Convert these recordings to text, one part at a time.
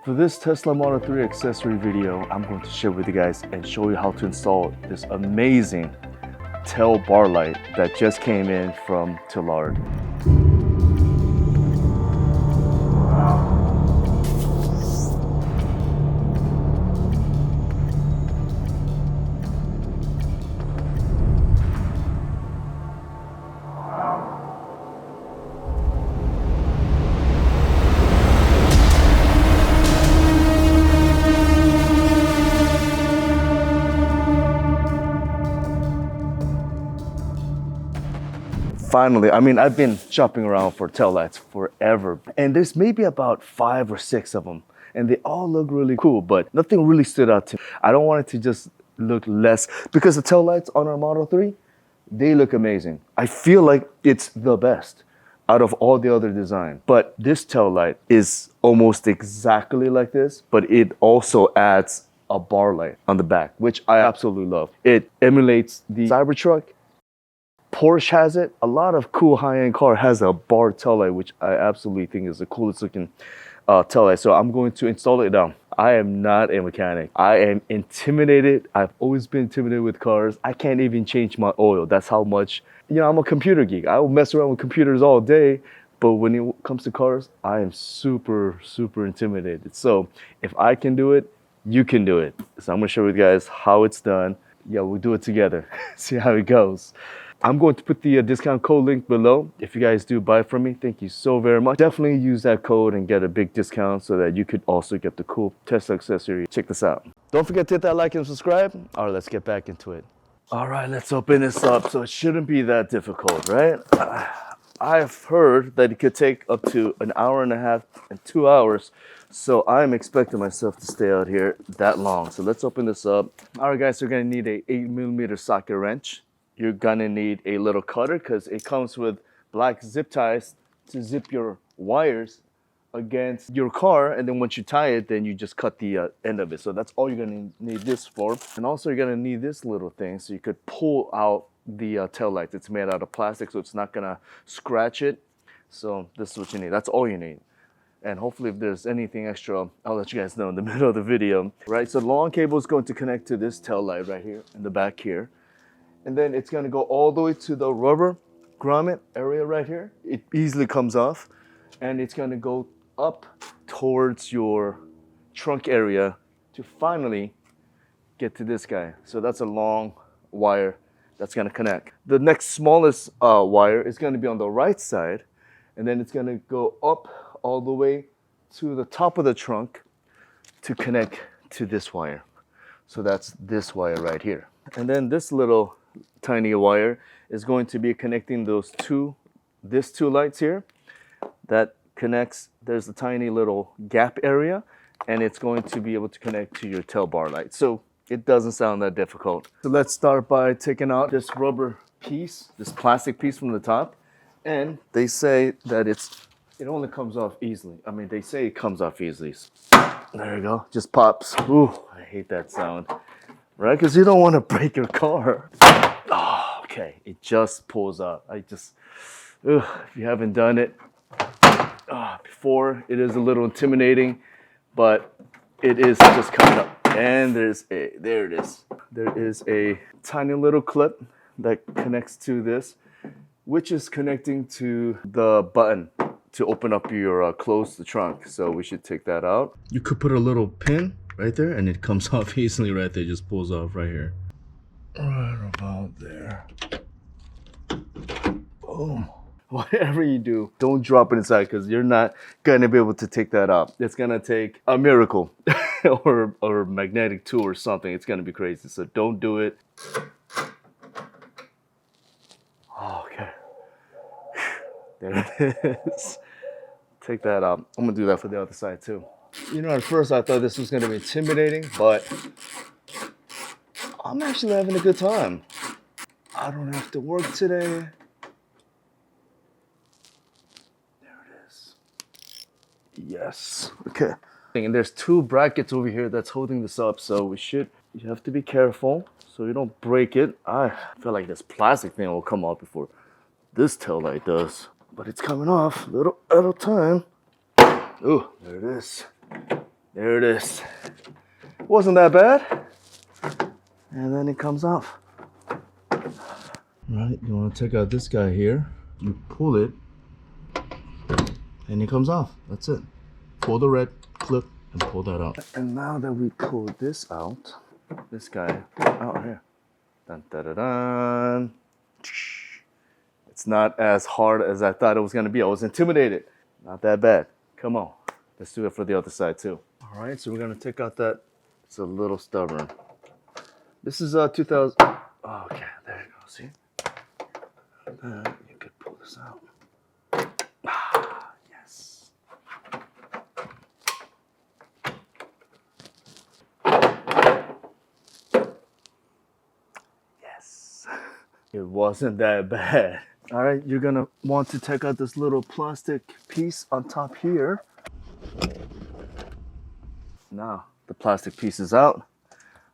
For this Tesla Model 3 accessory video, I'm going to share with you guys and show you how to install this amazing tail bar light that just came in from Tillard. Finally, I've been shopping around for tail lights forever, and there's maybe about 5 or 6 of them, and they all look really cool, but nothing really stood out to me. I don't want it to just look less, because the tail lights on our Model 3, they look amazing. I feel like it's the best out of all the other design, but this tail light is almost exactly like this, but it also adds a bar light on the back, which I absolutely love. It emulates the Cybertruck. Porsche has it. A lot of cool high-end car has a bar tail light, which I absolutely think is the coolest looking tail light. So I'm going to install it now. I am not a mechanic. I am intimidated. I've always been intimidated with cars. I can't even change my oil. That's how much, I'm a computer geek. I will mess around with computers all day, but when it comes to cars, I am super, super intimidated. So if I can do it, you can do it. So I'm gonna show you guys how it's done. Yeah, we'll do it together. See how it goes. I'm going to put the discount code link below. If you guys do buy from me, thank you so very much. Definitely use that code and get a big discount so that you could also get the cool Tesla accessory. Check this out. Don't forget to hit that like and subscribe. All right, let's get back into it. All right, let's open this up. So it shouldn't be that difficult, right? I've heard that it could take up to an hour and a half and 2 hours. So I'm expecting myself to stay out here that long. So let's open this up. All right, guys, so you're gonna need a 8mm socket wrench. You're gonna need a little cutter because it comes with black zip ties to zip your wires against your car, and then once you tie it, then you just cut the end of it. So that's all you're gonna need this for. And also you're gonna need this little thing so you could pull out the tail light. It's made out of plastic, so it's not gonna scratch it. So this is what you need. That's all you need. And hopefully if there's anything extra, I'll let you guys know in the middle of the video. Right, so the long cable is going to connect to this tail light right here in the back here. And then it's gonna go all the way to the rubber grommet area right here. It easily comes off, and it's gonna go up towards your trunk area to finally get to this guy. So that's a long wire that's gonna connect. The next smallest wire is gonna be on the right side, and then it's gonna go up all the way to the top of the trunk to connect to this wire. So that's this wire right here. And then this little tiny wire is going to be connecting these two lights here. That connects, there's a tiny little gap area, and it's going to be able to connect to your tail bar light. So it doesn't sound that difficult. So let's start by taking out this rubber piece, this plastic piece from the top. And they say that it only comes off easily. They say it comes off easily. There you go, just pops. Ooh, I hate that sound. Right, because you don't want to break your car. Oh, okay, it just pulls out. If you haven't done it before, it is a little intimidating, but it is just coming up. And there it is. There is a tiny little clip that connects to this, which is connecting to the button to open up your close the trunk. So we should take that out. You could put a little pin right there, and it comes off easily right there. Just pulls off right here. Right about there. Boom. Whatever you do, don't drop it inside, because you're not gonna be able to take that out. It's gonna take a miracle or a magnetic tool or something. It's gonna be crazy. So don't do it. Okay. There it is. Take that out. I'm gonna do that for the other side too. At first I thought this was gonna be intimidating, but I'm actually having a good time. I don't have to work today. There it is. Yes. Okay. And there's 2 brackets over here that's holding this up, so you have to be careful so you don't break it. I feel like this plastic thing will come off before this tail light does. But it's coming off little at a time. Oh, there it is. There it is. Wasn't that bad. And then it comes off. Right, you want to take out this guy here. You pull it, and it comes off. That's it. Pull the red clip and pull that out. And now that we pull this out, this guy out here. Dun, dun, dun, dun. It's not as hard as I thought it was gonna be. I was intimidated. Not that bad. Come on. Let's do it for the other side too. All right, so we're gonna take out that. It's a little stubborn. This is 2000. Oh, okay, there you go. See? Then you could pull this out. Ah, yes. Yes. It wasn't that bad. All right, you're gonna want to take out this little plastic piece on top here. Now the plastic piece is out.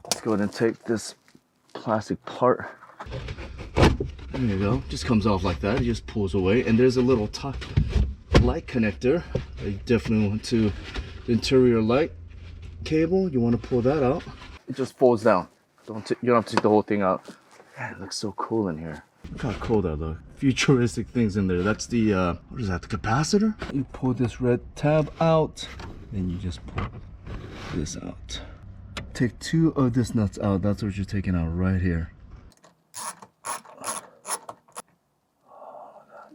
Let's go ahead and take this plastic part. There you go. Just comes off like that. It just pulls away. And there's a little top light connector. You definitely want to, the interior light cable, you want to pull that out. It just folds down. You don't have to take the whole thing out. Man, it looks so cool in here. Look how cool that looks. Futuristic things in there. That's the, what is that, the capacitor? You pull this red tab out, then you just pull this out. Take two of this nuts out. That's what you're taking out right here.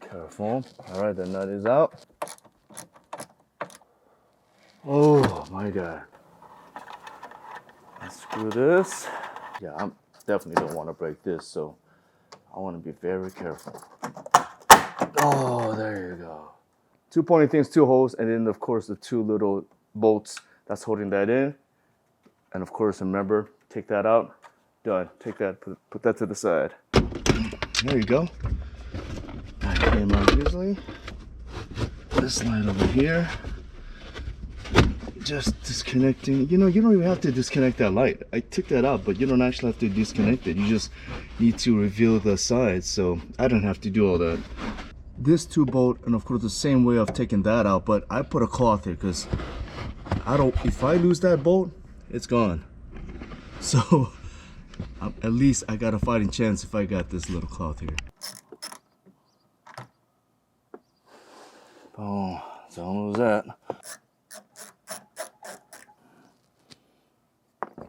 Careful. All right, the nut is out. Oh my God. Let's screw this. Yeah, I definitely don't want to break this, so I want to be very careful. Oh, there you go. Two pointy things, two holes, and then of course the two little bolts that's holding that in. And of course, remember, take that out. Done. Take that, put that to the side. There you go. That came out easily. This light over here. Just disconnecting. You know, you don't even have to disconnect that light. I took that out, but you don't actually have to disconnect it. You just need to reveal the sides. So I don't have to do all that. This 2-bolt, and of course the same way of taking that out, but I put a cloth here because if I lose that bolt, it's gone. So at least I got a fighting chance if I got this little cloth here. Oh, so almost that.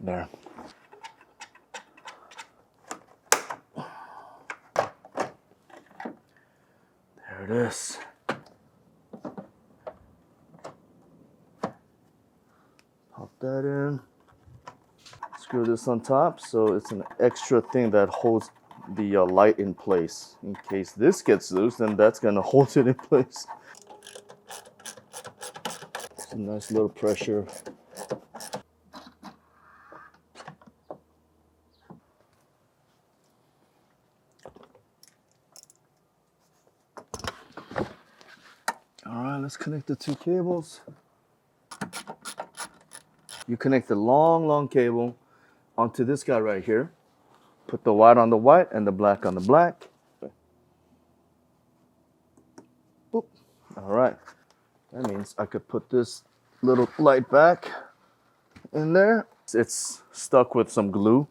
There. There it is. Pop that in. Screw this on top, so it's an extra thing that holds the light in place. In case this gets loose, then that's gonna hold it in place. Some nice little pressure. All right, let's connect the two cables. You connect the long cable onto this guy right here. Put the white on the white and the black on the black. Boop. All right. That means I could put this little light back in there. It's stuck with some glue,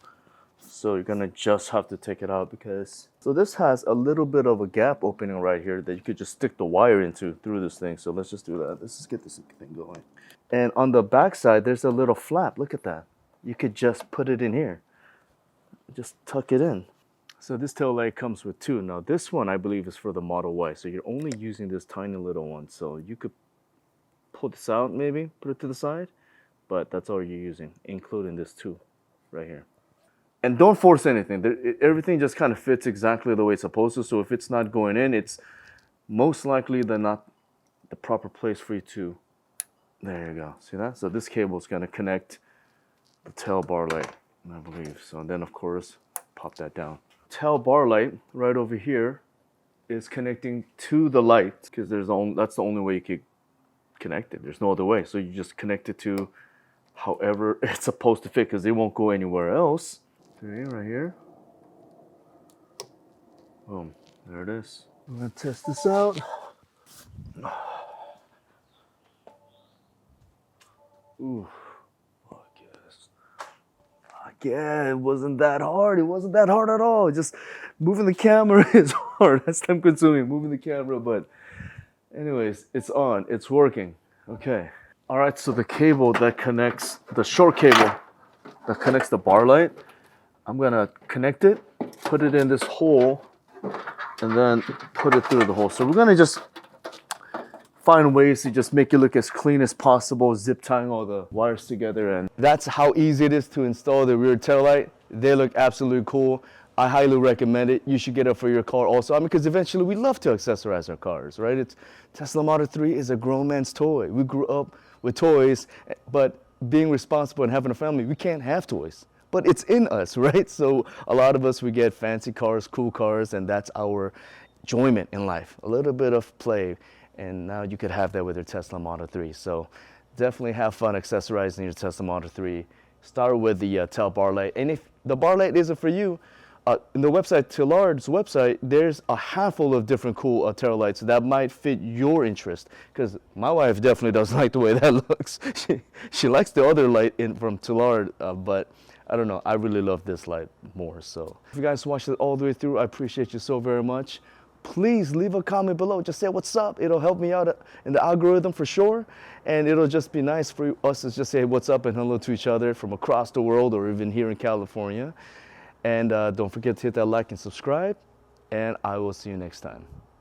so you're gonna just have to take it out because... So this has a little bit of a gap opening right here that you could just stick the wire into through this thing. So let's just do that. Let's just get this thing going. And on the back side, there's a little flap. Look at that. You could just put it in here. Just tuck it in. So this tail light comes with two. Now this one I believe is for the Model Y. So you're only using this tiny little one. So you could pull this out maybe, put it to the side. But that's all you're using, including this too, right here. And don't force anything. Everything just kind of fits exactly the way it's supposed to. So if it's not going in, it's most likely not the proper place for you to. There you go. See that? So this cable is going to connect the tail bar light, I believe. So then, of course, pop that down. Tail bar light right over here is connecting to the light because that's the only way you can connect it. There's no other way. So you just connect it to however it's supposed to fit because it won't go anywhere else. Okay, right here. Boom. There it is. I'm going to test this out. Ooh, fuck yes. Yeah, it wasn't that hard. It wasn't that hard at all. Just moving the camera is hard. That's time consuming, moving the camera. But anyways, it's on. It's working. Okay. All right, so the cable that connects, the short cable that connects the bar light, I'm gonna connect it, put it in this hole, and then put it through the hole. So we're gonna just find ways to just make it look as clean as possible, zip tying all the wires together. And that's how easy it is to install the rear tail light. They look absolutely cool. I highly recommend it. You should get it for your car also. I mean, because eventually we love to accessorize our cars, right? Tesla Model 3 is a grown man's toy. We grew up with toys, but being responsible and having a family, we can't have toys. But it's in us, right? So a lot of us, we get fancy cars, cool cars, and that's our enjoyment in life. A little bit of play. And now you could have that with your Tesla Model 3. So definitely have fun accessorizing your Tesla Model 3. Start with the tail bar light. And if the bar light isn't for you, in the website, Tillard's website, there's a handful of different cool tail lights that might fit your interest. Because my wife definitely doesn't like the way that looks. She likes the other light from Tillard, but I don't know. I really love this light more. So if you guys watched it all the way through, I appreciate you so very much. Please leave a comment below. Just say what's up. It'll help me out in the algorithm for sure. And it'll just be nice for us to just say what's up and hello to each other from across the world or even here in California. And don't forget to hit that like and subscribe. And I will see you next time.